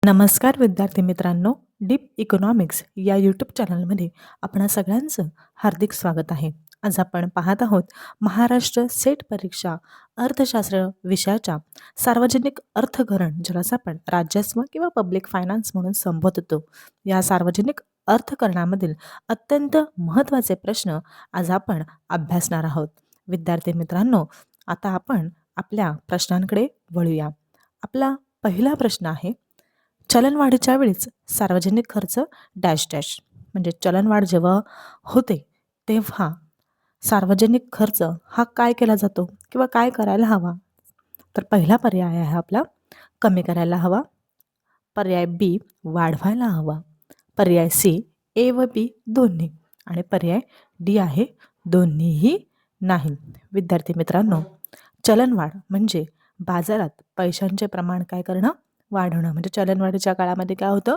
नमस्कार विद्यार्थी मित्रांनो, डीप इकॉनॉमिक्स या यूट्यूब चॅनलमध्ये आपणा सगळ्यांचं हार्दिक स्वागत आहे. आज आपण पाहत आहोत महाराष्ट्र सेट परीक्षा अर्थशास्त्र विषयाच्या सार्वजनिक अर्थकरण, ज्याला आपण राज्यस्व किंवा पब्लिक फायनान्स म्हणून संबोधतो. या सार्वजनिक अर्थकरणामधील अत्यंत महत्त्वाचे प्रश्न आज आपण अभ्यासणार आहोत. विद्यार्थी मित्रांनो, आता आपण आपल्या प्रश्नांकडे वळूया. आपला पहिला प्रश्न आहे, चलनवाढीच्या वेळीच सार्वजनिक खर्च डॅश डॅश. म्हणजे चलनवाढ जेव्हा होते तेव्हा सार्वजनिक खर्च हा काय केला जातो किंवा काय करायला हवा? तर पहिला पर्याय आहे आपला कमी करायला हवा, पर्याय बी वाढवायला हवा, पर्याय सी ए व बी दोन्ही, आणि पर्याय डी आहे दोन्हीही नाही. विद्यार्थी मित्रांनो, चलनवाढ म्हणजे बाजारात पैशांचे प्रमाण काय करणं, वाढवणं. म्हणजे चलनवाढीच्या काळामध्ये काय होतं,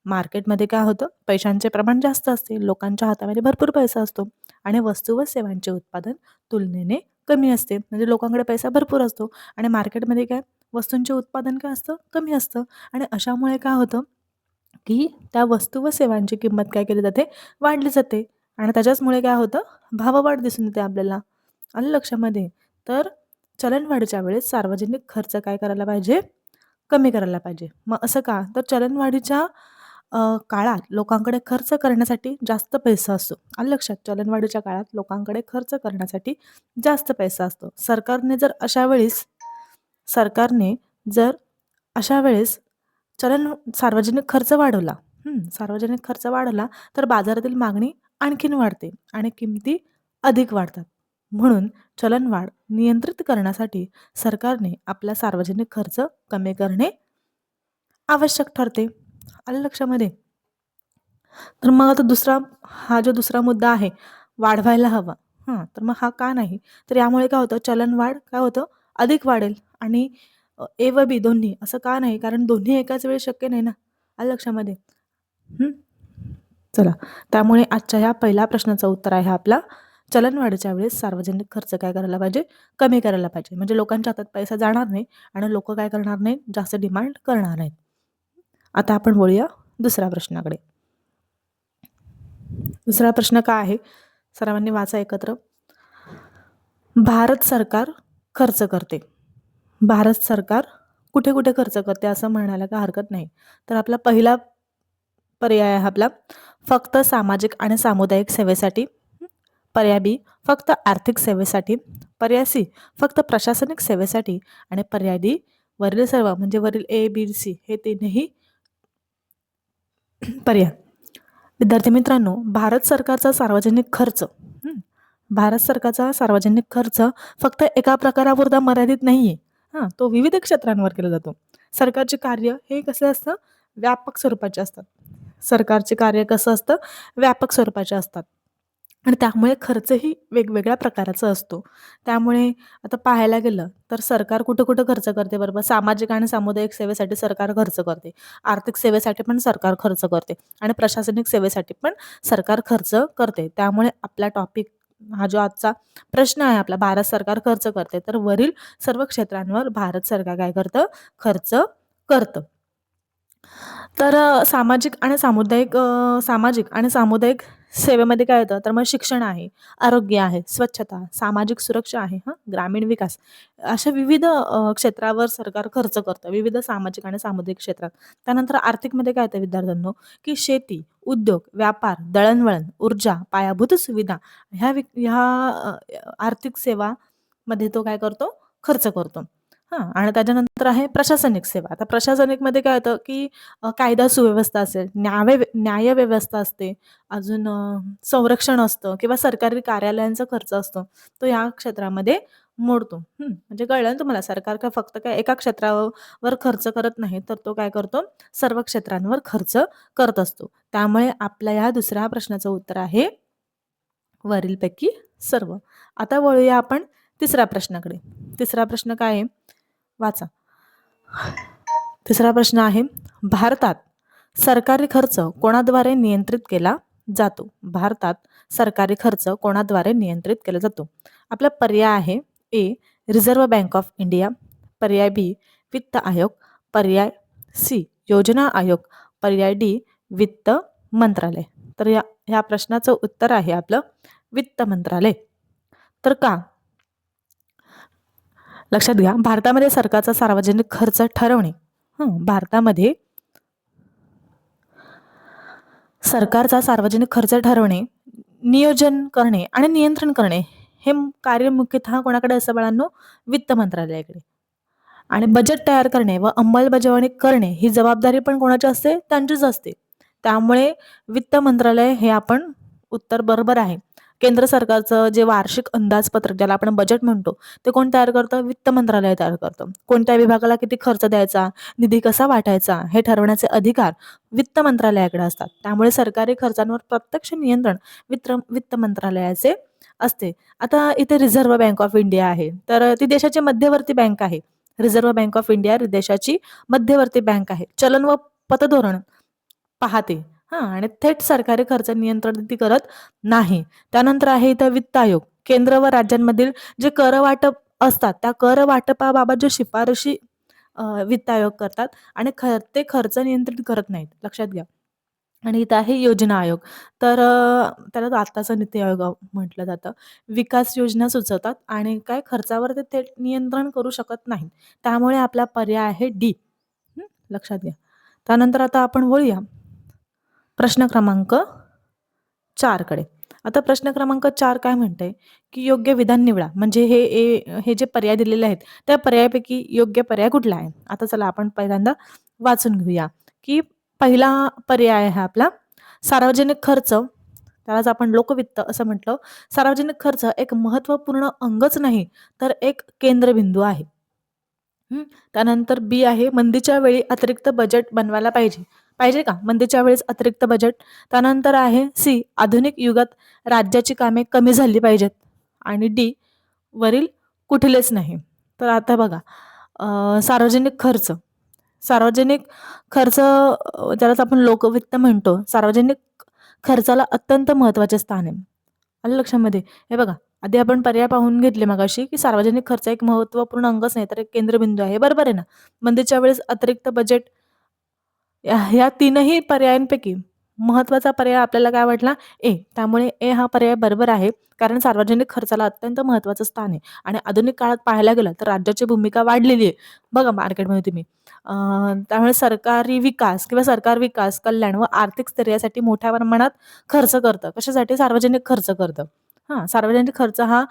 मार्केटमध्ये काय होतं, पैशांचे प्रमाण जास्त असते, लोकांच्या हातामध्ये भरपूर पैसा असतो आणि वस्तू व सेवांचे उत्पादन तुलनेने कमी असते. म्हणजे लोकांकडे पैसा भरपूर असतो आणि मार्केटमध्ये काय, वस्तूंचे उत्पादन काय असतं, कमी असतं. आणि अशामुळे काय होतं की त्या वस्तू व सेवांची किंमत काय केली जाते, वाढली जाते. आणि त्याच्याचमुळे काय होतं, भाववाढ दिसून येते आपल्याला. आलं लक्षामध्ये? तर चलनवाढीच्या वेळेस सार्वजनिक खर्च काय करायला पाहिजे, कमी करायला पाहिजे. मग असं का? तर चलनवाढीच्या काळात लोकांकडे खर्च करण्यासाठी जास्त पैसा असतो. आलं लक्षात? चलनवाढीच्या काळात लोकांकडे खर्च करण्यासाठी जास्त पैसा असतो. सरकारने जर अशा वेळेस सार्वजनिक खर्च वाढवला, सार्वजनिक खर्च वाढवला तर बाजारातील मागणी आणखीन वाढते आणि किमती अधिक वाढतात. म्हणून चलनवाढ नियंत्रित करण्यासाठी सरकारने आपला सार्वजनिक खर्च कमी करणे आवश्यक ठरते. आलं लक्षामध्ये? तर मग आता हा जो दुसरा मुद्दा आहे, वाढवायला हवा. तर मग हा का नाही? तर यामुळे काय होतं, चलनवाढ काय होतं, अधिक वाढेल. आणि ए व बी दोन्ही असं का नाही? कारण दोन्ही एकाच वेळी शक्य नाही ना. आलं लक्षामध्ये? हं. चला, त्यामुळे आजच्या ह्या पहिल्या प्रश्नाचं उत्तर आहे आपला, चलनवाढीच्या वेळेस सार्वजनिक खर्च काय करायला पाहिजे, कमी करायला पाहिजे. म्हणजे लोकांच्या हातात पैसा जाणार नाही आणि लोक काय करणार नाहीत, जास्त डिमांड करणार नाहीत. आता आपण बोलूया दुसऱ्या प्रश्नाकडे. दुसरा प्रश्न काय आहे, सर्वांनी वाचा एकत्र. भारत सरकार खर्च करते. भारत सरकार कुठे कुठे खर्च करते असं म्हणायला काय हरकत नाही. तर आपला पहिला पर्याय आहे आपला, फक्त सामाजिक आणि सामुदायिक सेवेसाठी, पर्याय बी फक्त आर्थिक सेवेसाठी, पर्याय सी फक्त प्रशासनिक सेवेसाठी, आणि पर्याय डी वरील सर्व, म्हणजे वरील ए बी सी हे तीनही पर्याय. विद्यार्थी मित्रांनो, भारत सरकारचा सार्वजनिक खर्च फक्त एका प्रकारापुरता मर्यादित नाहीये. तो विविध क्षेत्रांवर केला जातो. सरकारचे कार्य हे कसं असतं, व्यापक स्वरूपाचे असतात. सरकारचे कार्य कसं असतं, व्यापक स्वरूपाचे असतात आणि त्यामुळे खर्चही वेगवेगळ्या प्रकाराचा असतो. त्यामुळे आता पाहायला गेलं तर सरकार कुठं कुठं खर्च करते बरोबर, सामाजिक आणि सामुदायिक सेवेसाठी सरकार खर्च करते, आर्थिक सेवेसाठी पण सरकार खर्च करते आणि प्रशासनिक सेवेसाठी पण सरकार खर्च करते. त्यामुळे आपला टॉपिक, हा जो आजचा प्रश्न आहे आपला, भारत सरकार खर्च करते, तर वरील सर्व क्षेत्रांवर भारत सरकार काय करतं, खर्च करतं. तर सामाजिक आणि सामुदायिक सेवेमध्ये काय येतं, तर मग शिक्षण आहे, आरोग्य आहे, स्वच्छता, सामाजिक सुरक्षा आहे, ग्रामीण विकास, अशा विविध क्षेत्रावर सरकार खर्च करतं, विविध सामाजिक आणि सामुदायिक क्षेत्रात. त्यानंतर आर्थिकमध्ये काय येतं विद्यार्थ्यांनो, की शेती, उद्योग, व्यापार, दळणवळण, ऊर्जा, पायाभूत सुविधा, ह्या आर्थिक सेवामध्ये तो काय करतो, खर्च करतो. आणि त्याच्यानंतर आहे प्रशासनिक सेवा. आता प्रशासनिकमध्ये काय होतं, की कायदा सुव्यवस्था असेल, न्यायव्यवस्था असते, अजून संरक्षण असतं किंवा सरकारी कार्यालयांचा खर्च असतो, तो या क्षेत्रामध्ये मोडतो. म्हणजे कळलं ना तुम्हाला, सरकार का फक्त काय एका क्षेत्रावर खर्च करत नाही, तर तो काय करतो, सर्व क्षेत्रांवर खर्च करत असतो. त्यामुळे आपल्या या दुसऱ्या प्रश्नाचं उत्तर आहे वरीलपैकी सर्व. आता वळूया आपण तिसऱ्या प्रश्नाकडे. तिसरा प्रश्न काय आहे, वाचा. तिसरा प्रश्न आहे, भारतात सरकारी खर्च कोणाद्वारे नियंत्रित केला जातो? भारतात सरकारी खर्च कोणाद्वारे नियंत्रित केला जातो? आपला पर्याय आहे ए रिझर्व्ह बँक ऑफ इंडिया, पर्याय बी वित्त आयोग, पर्याय सी योजना आयोग, पर्याय डी वित्त मंत्रालय. तर या प्रश्नाचं उत्तर आहे आपलं वित्त मंत्रालय. तर का? लक्षात घ्या, भारतामध्ये सरकारचा सार्वजनिक खर्च ठरवणे, भारतामध्ये सरकारचा सार्वजनिक खर्च ठरवणे, नियोजन करणे आणि नियंत्रण करणे हे कार्य मुख्यतः कोणाकडे असतं बाळांनो? वित्त मंत्रालयाकडे. आणि बजेट तयार करणे व अंमलबजावणी करणे ही जबाबदारी पण कोणाची असते? त्यांचीच असते. त्यामुळे वित्त मंत्रालय हे आपण उत्तर बरोबर आहे. केंद्र सरकारचं जे वार्षिक अंदाजपत्रक ज्याला आपण बजेट म्हणतो, ते कोण तयार करतं? वित्त मंत्रालय तयार करतं. कोणत्या विभागाला किती खर्च द्यायचा, निधी कसा वाटायचा हे ठरवण्याचे अधिकार वित्त मंत्रालयाकडे असतात. त्यामुळे सरकारी खर्चांवर प्रत्यक्ष नियंत्रण वित्त मंत्रालयाचे असते. आता इथे रिझर्व्ह बँक ऑफ इंडिया आहे, तर ती देशाची मध्यवर्ती बँक आहे. रिझर्व्ह बँक ऑफ इंडिया देशाची मध्यवर्ती बँक आहे. चलन व पतधोरण पाहते, आणि थेट सरकारी खर्च नियंत्रण ती करत नाही. त्यानंतर आहे इथं वित्त आयोग. केंद्र व राज्यांमधील जे कर वाटप असतात, त्या कर वाटपाबाबत जे शिफारशी वित्त आयोग करतात आणि ते खर्च नियंत्रित करत नाहीत. लक्षात घ्या. आणि इथं आहे योजना आयोग. तर त्याला आत्ताचा नीती आयोग म्हटलं जातं. विकास योजना सुचवतात आणि काय खर्चावर ते थेट नियंत्रण करू शकत नाहीत. त्यामुळे आपला पर्याय आहे डी. लक्षात घ्या. त्यानंतर आता आपण वळूया प्रश्न क्रमांक 4 कडे. आता प्रश्न क्रमांक 4 काय म्हणतंय, की योग्य विधान निवडा. म्हणजे हे जे पर्याय दिलेले आहेत, त्या पर्यायापैकी योग्य पर्याय कुठला आहे? आता चला आपण पहिल्यांदा वाचून घेऊया, की पहिला पर्याय आहे आपला सार्वजनिक खर्च, त्यालाच आपण लोकवित्त असं म्हटलं. सार्वजनिक खर्च एक महत्त्वपूर्ण अंगच नाही, तर एक केंद्रबिंदू आहे. त्यानंतर बी आहे मंदीच्या वेळी अतिरिक्त बजेट बनवायला पाहिजे. पाहिजे का? मंदीच्या वेळेस अतिरिक्त बजेट. त्यानंतर आहे सी आधुनिक युगात राज्याची कामे कमी झाली पाहिजेत. आणि डी वरील कुठलेच नाही. तर आता बघा, सार्वजनिक खर्च. सार्वजनिक खर्च ज्यालाच आपण लोकवित्त म्हणतो. सार्वजनिक खर्चाला अत्यंत महत्त्वाचे स्थान आहे. आलं लक्षामध्ये? हे बघा, आधी आपण पर्याय पाहून घेतले मगाशी, की सार्वजनिक खर्च एक महत्त्वपूर्ण अंगच नाही, तर एक केंद्रबिंदू आहे. बरोबर आहे ना? मंदीच्या वेळेस अतिरिक्त बजेट, ह्या तीनही पर्यायांपैकी महत्त्वाचा पर्याय आपल्याला काय वाटला? ए. त्यामुळे ए हा पर्याय बरोबर आहे. कारण सार्वजनिक खर्चाला अत्यंत महत्त्वाचं स्थान आहे आणि आधुनिक काळात पाहायला गेलं तर राज्याची भूमिका वाढलेली आहे. बघा मार्केटमध्ये तुम्ही. त्यामुळे सरकारी विकास किंवा सरकार विकास, कल्याण व आर्थिक स्थैर्यासाठी मोठ्या प्रमाणात खर्च करतं. कशासाठी? सार्वजनिक खर्च करतं. सार्वजनिक खर्च हा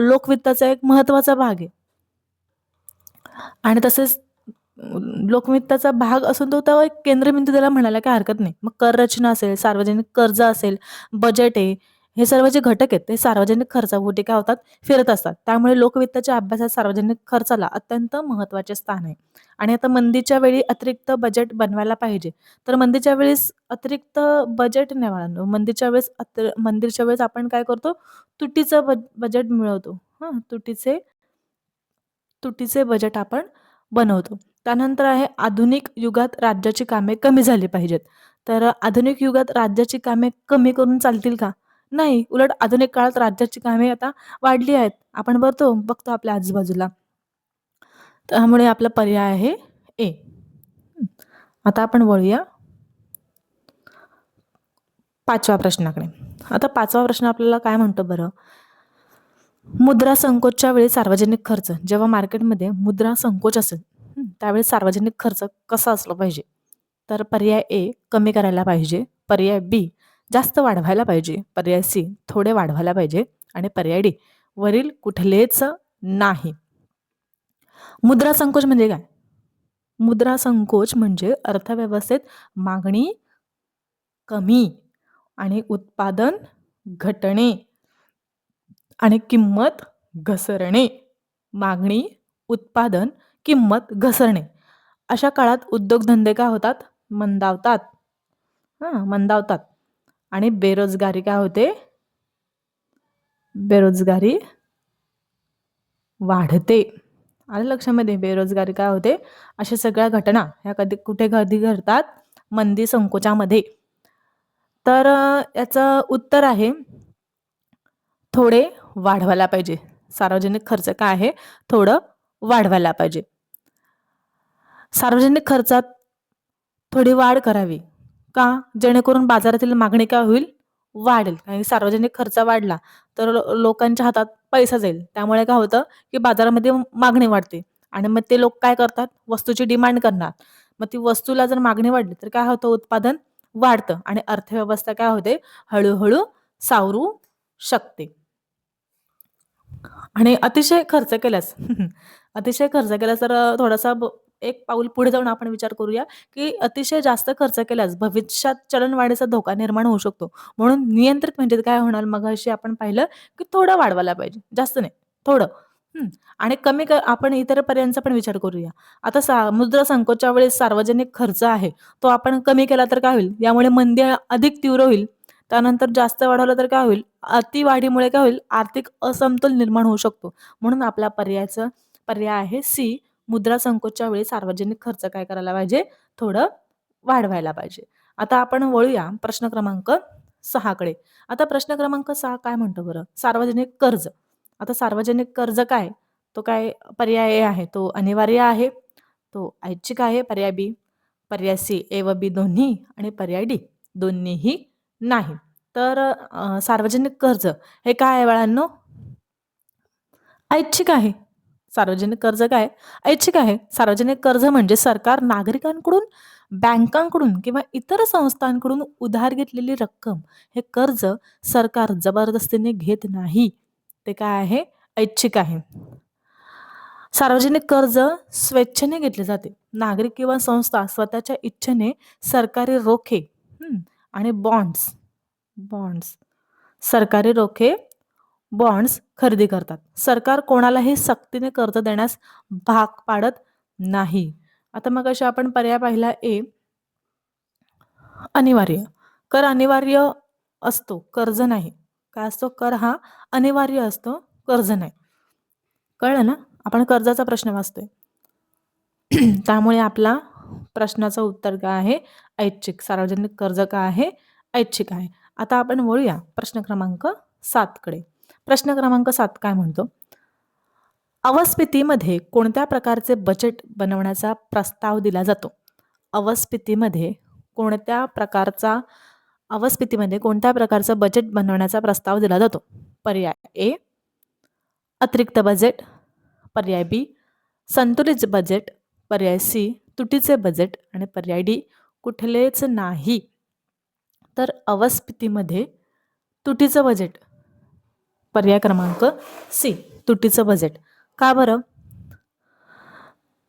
लोकवित्ताचा एक महत्त्वाचा भाग आहे. आणि तसेच लोकवित्ताचा भाग असून तो एक केंद्रबिंदू त्याला म्हणायला काही हरकत नाही. मग कर रचना असेल, सार्वजनिक कर्ज असेल, बजेट आहे, हे सर्व जे घटक आहेत ते सार्वजनिक खर्चाभोवती काय होतात? फिरत असतात. त्यामुळे लोकवित्ताच्या अभ्यासात सार्वजनिक खर्चाला अत्यंत महत्त्वाचे स्थान आहे. आणि आता मंदीच्या वेळी अतिरिक्त बजेट बनवायला पाहिजे. तर मंदीच्या वेळेस अतिरिक्त बजेट नाही बाळांनो. मंदीच्या वेळेस आपण काय करतो? तुटीचं बजेट मिळवतो. तुटीचे बजेट आपण बनवतो. त्यानंतर आहे आधुनिक युगात राज्याची कामे कमी झाली पाहिजेत. तर आधुनिक युगात राज्याची कामे कमी करून चालतील का? नाही. उलट आधुनिक काळात राज्याची कामे आता वाढली आहेत. आपण बघतो आपल्या आजूबाजूला. त्यामुळे आपला पर्याय आहे ए. आता आपण वळूया 5व्या प्रश्नाकडे. आता 5वा प्रश्न आपल्याला काय म्हणतो बरं? मुद्रा संकोचच्या वेळी सार्वजनिक खर्च, जेव्हा मार्केटमध्ये मुद्रा संकोच असेल त्यावेळी सार्वजनिक खर्च कसा असला पाहिजे? तर पर्याय ए कमी करायला पाहिजे, पर्याय बी जास्त वाढवायला पाहिजे, पर्याय सी थोडे वाढवायला पाहिजे आणि पर्याय डी वरील कुठलेच नाही. मुद्रा संकोच म्हणजे काय? मुद्रा संकोच म्हणजे अर्थव्यवस्थेत मागणी कमी आणि उत्पादन घटणे आणि किंमत घसरणे. मागणी, उत्पादन, किंमत घसरणे. अशा काळात उद्योगधंदे काय होतात? मंदावतात. मंदावतात आणि बेरोजगारी काय होते? बेरोजगारी वाढते. आलं लक्षामध्ये? बेरोजगारी काय होते? अशा सगळ्या घटना ह्या कधी घडतात? मंदी संकोचामध्ये. तर याचं उत्तर आहे थोडे वाढवायला पाहिजे. सार्वजनिक खर्च काय आहे? थोडं वाढवायला पाहिजे. सार्वजनिक खर्चात थोडी वाढ करावी. का? जेणेकरून बाजारातील मागणी काय होईल? वाढेल आणि सार्वजनिक खर्च वाढला तर लोकांच्या हातात पैसा जाईल. त्यामुळे काय होतं, की बाजारामध्ये मागणी वाढते आणि मग ते लोक काय करतात? वस्तूची डिमांड करणार. मग ती वस्तूला जर मागणी वाढली तर काय होतं? उत्पादन वाढतं आणि अर्थव्यवस्था काय होते? हळू सावरू शकते. आणि अतिशय खर्च केल्यास अतिशय खर्च केल्यास तर थोडासा एक पाऊल पुढे जाऊन आपण विचार करूया, की अतिशय जास्त खर्च केल्यास भविष्यात चलनवाढीचा धोका निर्माण होऊ शकतो. म्हणून नियंत्रित म्हणजे काय होणार मगाशी आपण पाहिलं, की थोडं वाढवायला पाहिजे. जास्त नाही, थोडं. हं. आणि कमी आपण इतर पर्यायांचा पण विचार करूया. आता मुद्रा संकोच्या वेळेस सार्वजनिक खर्च आहे, तो आपण कमी केला तर काय होईल? यामुळे मंदी अधिक तीव्र होईल. त्यानंतर जास्त वाढवलं तर काय होईल? अतिवाढीमुळे काय होईल? आर्थिक असमतोल निर्माण होऊ शकतो. म्हणून आपला पर्याय आहे सी, मुद्रा संकोचच्या वेळी सार्वजनिक खर्च काय करायला पाहिजे? थोडं वाढवायला पाहिजे. आता आपण वळूया प्रश्न क्रमांक 6 कडे. आता प्रश्न क्रमांक 6 काय म्हणतो बरं? सार्वजनिक कर्ज. आता सार्वजनिक कर्ज काय? तो काय पर्याय ए आहे, तो अनिवार्य आहे, तो ऐच्छिक आहे, पर्याय बी. पर्याय सी, ए व बी दोन्ही आणि पर्याय डी दोन्हीही नाही. तर सार्वजनिक कर्ज हे काय आहे बाळांनो? ऐच्छिक आहे. सार्वजनिक कर्ज काय? ऐच्छिक आहे. सार्वजनिक कर्ज म्हणजे सरकार नागरिकांकडून, बँकांकडून किंवा इतर संस्थांकडून उधार घेतलेली रक्कम, हे कर्ज सरकार जबरदस्तीने घेत नाही. ते काय आहे? ऐच्छिक आहे. सार्वजनिक कर्ज स्वेच्छेने घेतले जाते. नागरिक किंवा संस्था स्वतःच्या इच्छेने सरकारी रोखे आणि बॉन्ड्स बॉन्ड्स सरकारी रोखे, बॉन्ड्स खरेदी करतात. सरकार कोणालाही सक्तीने कर्ज देण्यास भाग पाडत नाही. आता मग अशा आपण पर्याय पाहिला ए, अनिवार्य. कर अनिवार्य असतो, कर्ज नाही. काय असतो? कर हा अनिवार्य असतो, कर्ज नाही. कळलं ना? आपण कर्जाचा प्रश्न वाचतोय. त्यामुळे आपला प्रश्नाचं उत्तर काय आहे? ऐच्छिक. सार्वजनिक कर्ज काय आहे? ऐच्छिक आहे. आता आपण वळूया प्रश्न क्रमांक 7 कडे. प्रश्न क्रमांक 7 काय म्हणतो? अवस्थितीमध्ये कोणत्या प्रकारचे बजेट बनवण्याचा प्रस्ताव दिला जातो? अवस्थितीमध्ये कोणत्या प्रकारचा अवस्थितीमध्ये कोणत्या प्रकारचं बजेट बनवण्याचा प्रस्ताव दिला जातो? पर्याय ए, अतिरिक्त बजेट. पर्याय बी, संतुलित बजेट. पर्याय सी, तुटीचे बजेट आणि पर्याय डी, कुठलेच नाही. तर अवस्थितीमध्ये तुटीचं बजेट. पर्याय क्रमांक सी, तुटीचं बजेट. का बरं?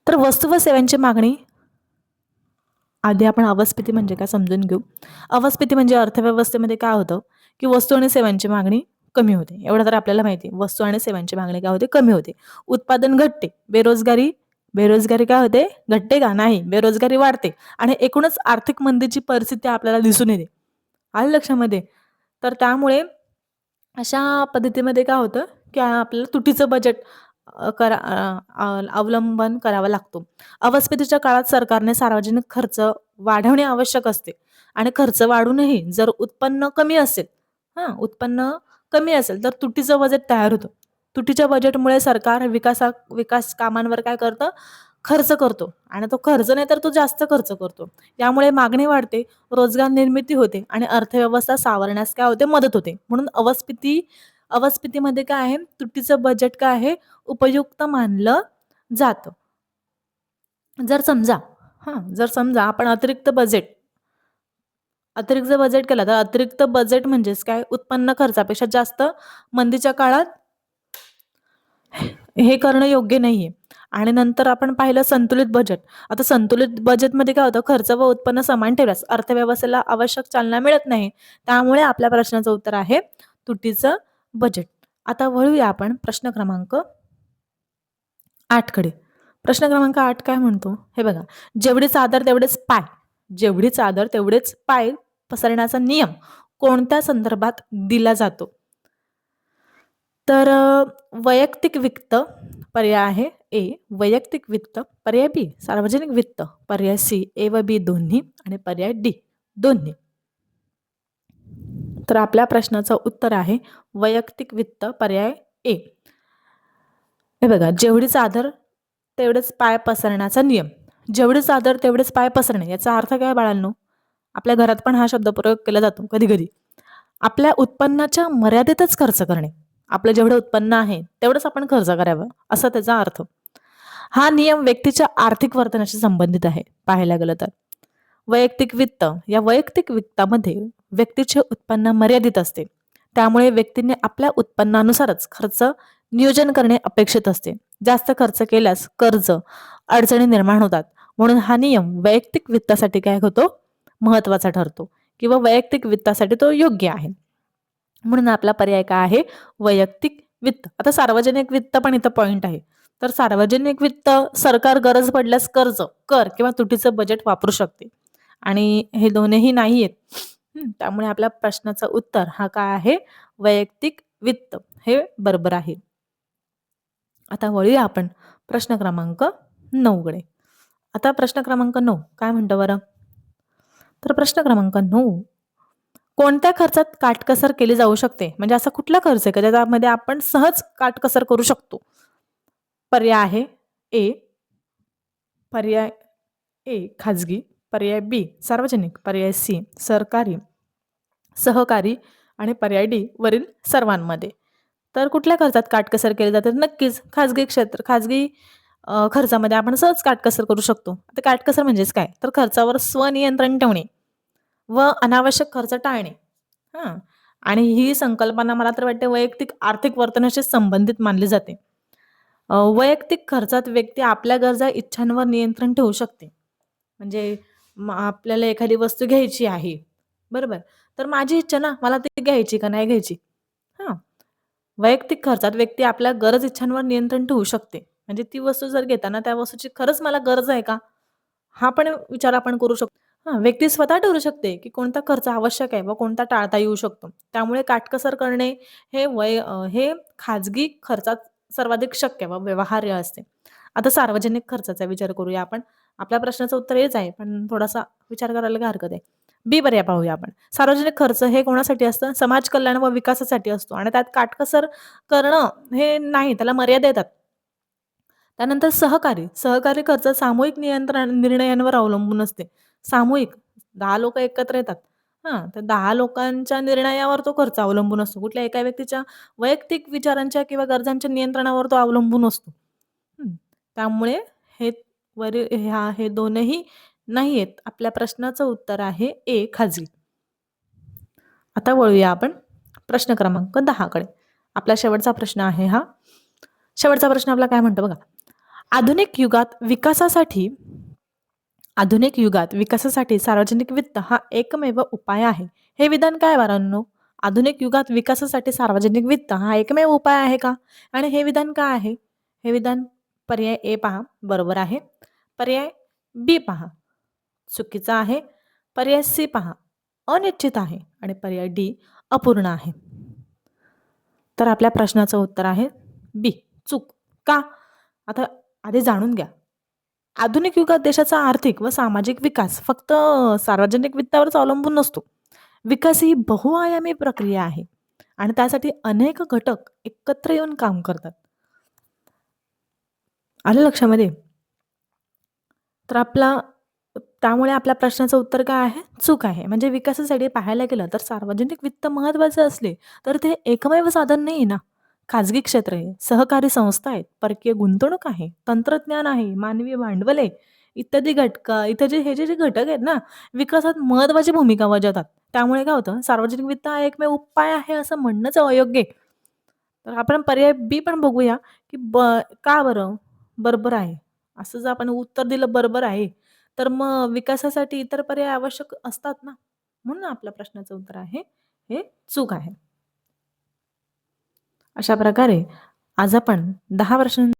तर वस्तू व सेवांची मागणी, आधी आपण अवस्थिती म्हणजे काय समजून घेऊ. अवस्थिती म्हणजे अर्थव्यवस्थेमध्ये काय होतं, की वस्तू आणि सेवांची मागणी कमी होते. एवढं तर आपल्याला माहिती आहे. वस्तू आणि सेवांची मागणी काय होते? कमी होते. उत्पादन घटते. बेरोजगारी बेरोजगारी काय होते? घटते का? नाही. बेरोजगारी वाढते आणि एकूणच आर्थिक मंदीची परिस्थिती आपल्याला दिसून येते. आलं लक्षामध्ये? तर त्यामुळे अशा पद्धतीमध्ये काय होतं, की आपल्याला तुटीचं बजेट अवलंबन करावा लागतो. अवस्थितीच्या काळात सरकारने सार्वजनिक खर्च वाढवणे आवश्यक असते आणि खर्च वाढूनही जर उत्पन्न कमी असेल, उत्पन्न कमी असेल तर तुटीचं बजेट तयार होतं. तुटीच्या बजेटमुळे सरकार विकास कामांवर काय करतं? खर्च करतो आणि तो खर्च नाही तर तो जास्त खर्च करतो. यामुळे मागणी वाढते, रोजगार निर्मिती होते आणि अर्थव्यवस्था सावरण्यास काय होते? मदत होते. म्हणून अवस्थितीमध्ये काय आहे? तुटीचं बजेट काय आहे? उपयुक्त मानलं जातं. जर समजा आपण अतिरिक्त बजेट केला तर अतिरिक्त बजेट म्हणजेच काय? उत्पन्न खर्चापेक्षा जास्त मंदीच्या काळात हे करणं योग्य नाहीये. आणि नंतर आपण पाहिलं संतुलित बजेट. आता संतुलित बजेटमध्ये काय होतं? खर्च व उत्पन्न समान ठेवल्यास अर्थव्यवस्थेला आवश्यक चालना मिळत नाही. त्यामुळे आपल्या प्रश्नाचं उत्तर आहे तुटीचं बजेट. आता वळूया आपण प्रश्न क्रमांक 8 कडे. प्रश्न क्रमांक 8 काय म्हणतो? हे बघा. जेवढी चादर तेवढेच पाय. जेवढी चादर तेवढेच पाय पसरण्याचा नियम कोणत्या संदर्भात दिला जातो? तर वैयक्तिक वित्त. पर्याय आहे ए, वैयक्तिक वित्त. पर्याय बी, सार्वजनिक वित्त. पर्याय सी, ए व बी दोन्ही आणि पर्याय डी दोन्ही. तर आपल्या प्रश्नाचं उत्तर आहे वैयक्तिक वित्त, पर्याय ए. हे बघा, जेवढी चादर तेवढेच पाय पसरण्याचा नियम. जेवढी चादर तेवढेच पाय पसरणे याचा अर्थ काय बाळांनो? आपल्या घरात पण हा शब्दप्रयोग केला जातो कधी-कधी. आपल्या उत्पन्नाच्या मर्यादेतच खर्च करणे. आपलं जेवढं उत्पन्न आहे तेवढंच आपण खर्च करावं असा त्याचा अर्थ. हा नियम व्यक्तीच्या आर्थिक वर्तनाशी संबंधित आहे पाहायला गेलं तर. वैयक्तिक वित्त या वैयक्तिक वित्तामध्ये व्यक्तीचे उत्पन्न मर्यादित असते. त्यामुळे व्यक्तीने आपल्या उत्पन्नानुसारच खर्च नियोजन करणे अपेक्षित असते. जास्त खर्च केल्यास कर्ज, अडचणी निर्माण होतात. म्हणून हा नियम वैयक्तिक वित्तासाठी काय होतो? महत्वाचा ठरतो किंवा वैयक्तिक वित्तासाठी तो योग्य आहे. म्हणून आपला पर्याय काय आहे? वैयक्तिक वित्त. आता सार्वजनिक वित्त पण इथं पॉइंट आहे. तर सार्वजनिक वित्त सरकार गरज पडल्यास कर्ज, कर किंवा तुटीचं बजेट वापरू शकते. आणि हे दोन्हीही नाहीयेत. त्यामुळे आपल्या प्रश्नाचं उत्तर हा काय आहे? वैयक्तिक वित्त हे बरोबर आहे. आता वळूया आपण प्रश्न क्रमांक 9 कडे. आता प्रश्न क्रमांक 9 काय म्हणतो बरं? तर प्रश्न क्रमांक 9 कोणत्या खर्चात काटकसर केली जाऊ शकते? म्हणजे असा कुठला खर्च आहे का ज्यामध्ये आपण सहज काटकसर करू शकतो? पर्याय आहे ए, पर्याय ए खाजगी, पर्याय बी सार्वजनिक, पर्याय सी सरकारी, सहकारी आणि पर्याय डी वरील सर्वांमध्ये. तर कुठल्या खर्चात काटकसर केली जाते? नक्कीच खाजगी क्षेत्र, खाजगी खर्चामध्ये आपण सहज काटकसर करू शकतो. आता काटकसर म्हणजेच काय? तर खर्चावर स्वनियंत्रण ठेवणे व अनावश्यक खर्च टाळणे. हां. आणि ही संकल्पना मला तर वाटते वैयक्तिक आर्थिक वर्तनाशी संबंधित मानली जाते. वैयक्तिक खर्चात व्यक्ती आपल्या गरजा, इच्छांवर नियंत्रण ठेवू शकते. म्हणजे आपल्याला एखादी वस्तू घ्यायची आहे, बरोबर? तर माझी इच्छा ना, मला ती घ्यायची का नाही घ्यायची? हां. वैयक्तिक खर्चात व्यक्ती आपल्या गरज, इच्छांवर नियंत्रण ठेवू शकते. म्हणजे ती वस्तू जर घेताना त्या वस्तूची खरंच मला गरज आहे का? हा पण विचार आपण करू शकतो. हां, व्यक्ती स्वतः ठरवू शकते, की कोणता खर्च आवश्यक आहे व कोणता टाळता येऊ शकतो. त्यामुळे काटकसर करणे हे खाजगी खर्चात सर्वाधिक शक्य व व्यवहार्य असते. आता सार्वजनिक खर्चाचा विचार करूया आपण. आपल्या प्रश्नाचं उत्तर हेच आहे, पण थोडासा विचार करायला काय हरकत आहे. बी पर्याय पाहूया आपण. सार्वजनिक खर्च हे कोणासाठी असतं? समाज कल्याण व विकासासाठी असतो आणि त्यात काटकसर करणं हे नाही, त्याला मर्यादा येतात. त्यानंतर सहकारी खर्च सामूहिक निर्णयांवर अवलंबून असते. सामूहिक 10 लोकं एकत्र येतात. हां, तर 10 लोकांच्या निर्णयावर तो खर्च अवलंबून असतो. कुठल्या एका व्यक्तीच्या वैयक्तिक विचारांच्या किंवा गरजांच्या नियंत्रणावर तो अवलंबून असतो. हं, त्यामुळे हे हे दोनही नाहीयेत. आपल्या प्रश्नाचं उत्तर आहे ए खाजगी. आता वळूया आपण प्रश्न क्रमांक 10 कडे. आपला शेवटचा प्रश्न आहे हा. शेवटचा प्रश्न आपला काय म्हणतो बघा. आधुनिक युगात विकासासाठी आधुनिक युगात विकासासाठी सार्वजनिक वित्त हा एकमेव उपाय आहे. हे विधान काय बाळांनो? आधुनिक युगात विकासासाठी सार्वजनिक वित्त हा एकमेव उपाय आहे का? आणि हे विधान काय आहे? हे विधान पर्याय ए पहा, बरोबर आहे. पर्याय बी पहा, चुकीचा आहे. पर्याय सी पहा, अनिश्चित आहे आणि पर्याय डी अपूर्ण आहे. तर आपल्या प्रश्नाचं उत्तर आहे बी, चूक. का? आता आधी जाणून घ्या. आधुनिक युगात देशाचा आर्थिक व सामाजिक विकास फक्त सार्वजनिक वित्तावरच अवलंबून नसतो. विकास ही बहुआयामी प्रक्रिया आहे आणि त्यासाठी अनेक घटक एकत्र येऊन काम करतात. आलं लक्षामध्ये? तर त्यामुळे आपल्या प्रश्नाचं उत्तर काय आहे? चूक आहे. म्हणजे विकासासाठी पाहायला गेलं तर सार्वजनिक वित्त महत्त्वाचे असले, तर ते एकमेव साधन नाही ना. खाजगी क्षेत्र आहे, सहकारी संस्था आहेत, परकीय गुंतवणूक आहे, तंत्रज्ञान आहे, मानवी भांडवल आहे, इत्यादी हे जे घटक आहेत ना, विकासात महत्त्वाची भूमिका बजावतात. त्यामुळे काय होतं, सार्वजनिक वित्त हा एकमेव उपाय आहे असं म्हणणंच अयोग्य आहे. तर आपण पर्याय बी पण बघूया, की का बरं? बरोबर आहे. असं जर आपण उत्तर दिलं बरोबर आहे, तर मग विकासासाठी इतर पर्याय आवश्यक असतात ना. म्हणून आपल्या प्रश्नाचं उत्तर आहे, हे चूक आहे. अशा प्रकारे आज आपण 10 वर्षां